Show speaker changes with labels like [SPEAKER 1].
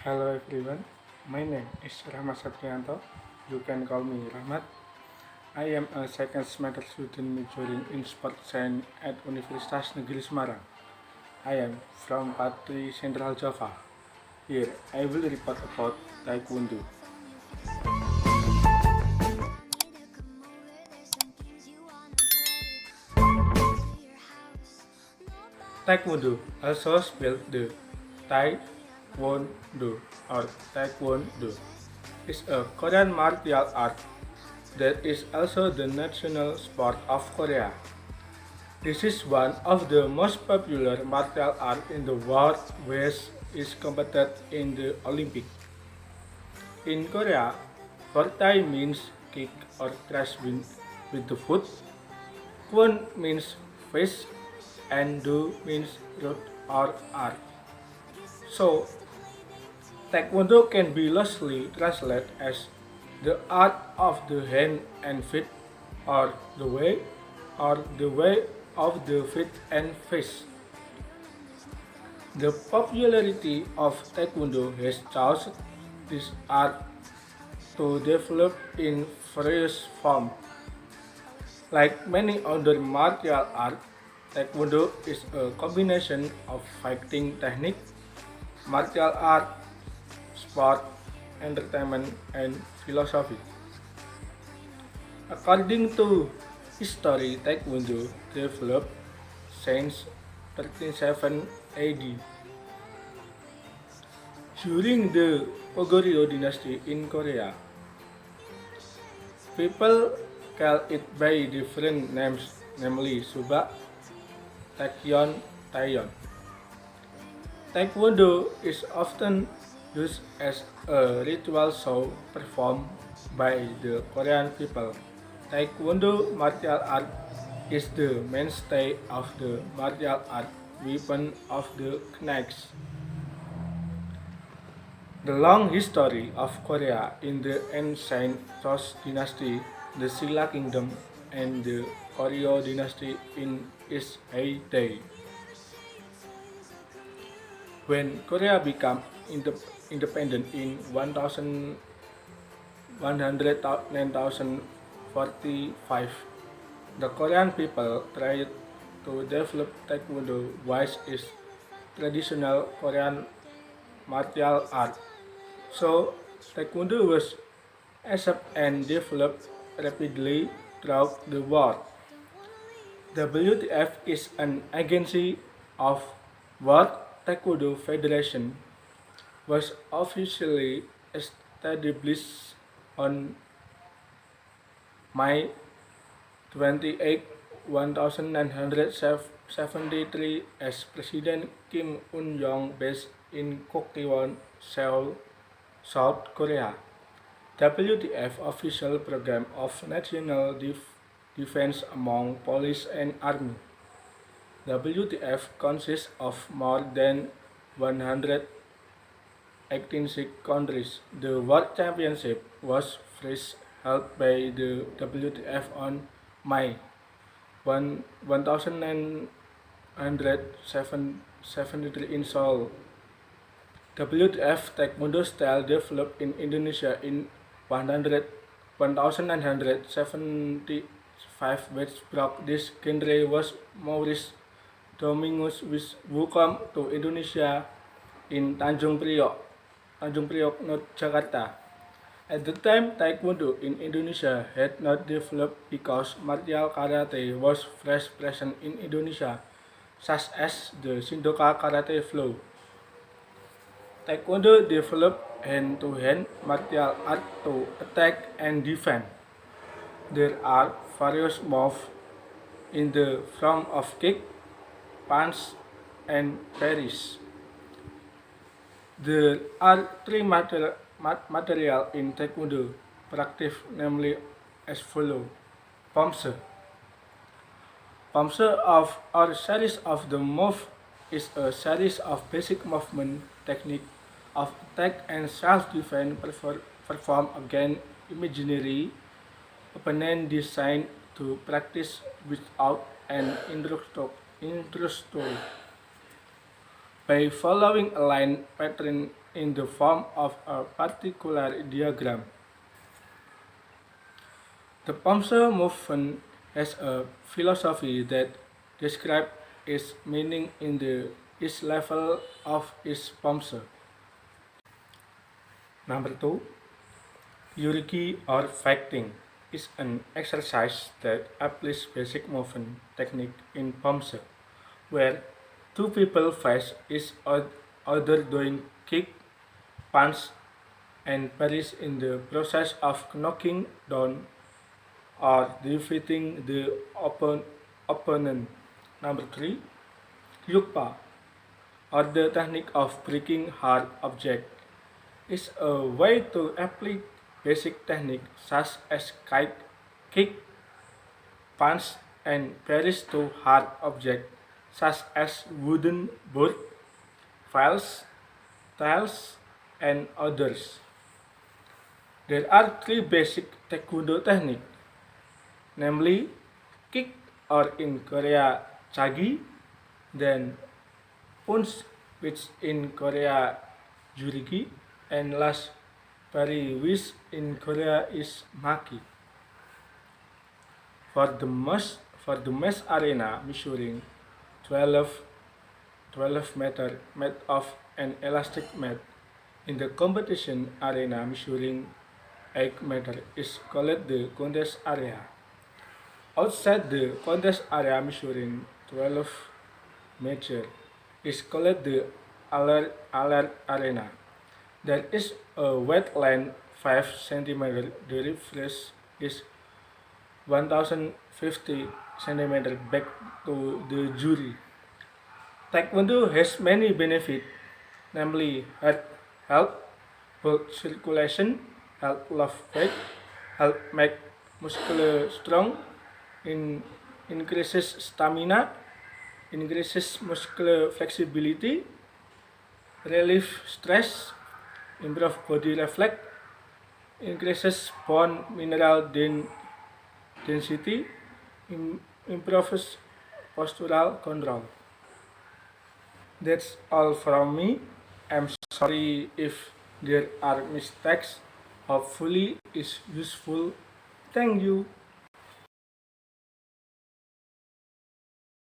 [SPEAKER 1] Hello everyone, my name is Rahmat Saprianto. You can call me Rahmat. I am a second semester student majoring in sport science at Universitas Negeri Semarang. I am from Pati Central Java. Here I will report about Taekwondo. Taekwondo, also spelled the Tai Won Do or Taekwondo, is a Korean martial art that is also the national sport of Korea. This is one of the most popular martial arts in the world, which is competed in the Olympics. In Korea, Fortai means kick or crash with the foot, Kwon means face, and Do means root or arc. So, Taekwondo can be loosely translated as the art of the hand and feet, or the way of the feet and face. The popularity of Taekwondo has caused this art to develop in various forms. Like many other martial arts, Taekwondo is a combination of fighting technique, martial art, sport, entertainment, and philosophy. According to history, Taekwondo developed since 1307 AD during the Goryeo dynasty in Korea. People call it by different names, namely Suba, Taekyon, Taeyon. Taekwondo is often used as a ritual show performed by the Korean people. Taekwondo martial art is the mainstay of the martial art weapon of the knights. The long history of Korea in the ancient Joseon dynasty, the Silla kingdom, and the Goryeo dynasty in its heyday. When Korea became independent in 1145, the Korean people tried to develop Taekwondo, which is traditional Korean martial art. So, Taekwondo was accepted and developed rapidly throughout the world. WTF is an agency of World Taekwondo Federation, was officially established on May 28, 1973 as President Kim Un-yong based in Gokdaewon, Seoul, South Korea. WTF official program of national defense among police and army. WTF consists of more than 186 countries. The World Championship was first held by the WTF on May 1, 1973 in Seoul. WTF Taekwondo style developed in Indonesia in 1975, which broke this genre was Maurice Dominguez, who came to Indonesia in Tanjung Priok, North Jakarta. At the time, Taekwondo in Indonesia had not developed because martial karate was fresh present in Indonesia, such as the Shindoka karate flow. Taekwondo developed hand-to-hand martial art to attack and defend. There are various moves in the form of kick, punch, and parries. There are three material in Taekwondo practice, namely as follows. Pomse. Pomse of or series of the move is a series of basic movement technique of attack and self-defense performed against imaginary opponent designed to practice without an instructor. By following a line pattern in the form of a particular diagram. The Pomse movement has a philosophy that describes its meaning in the each level of its Pomse. Number two, Yurigi or facting is an exercise that applies basic movement technique in Pomse, where two people face each other doing kick, punch, and parries in the process of knocking down or defeating the opponent. Number three, Yukpa, or the technique of breaking hard object, is a way to apply basic techniques such as kite, kick, punch, and parries to hard objects such as wooden board, files, tiles, and others. There are three basic taekwondo techniques, namely kick or in Korea chagi, then punch which in Korea jurigi, and last parry which in Korea is maki. For the mass arena measuring 12 meter made of an elastic mat in the competition arena measuring 8 meter is called the contest area. Outside the contest area measuring 12 meter is called the alert arena. There is a wetland 5 cm. The reference is 1050 cm back to the jury. Taekwondo has many benefits, namely health, blood circulation, help love weight, help make muscle strong, increases stamina, increases muscular flexibility, relieve stress, improve body reflex, increases bone mineral density, improves postural control. That's all from me. I'm sorry if there are mistakes. Hopefully it's useful. Thank you.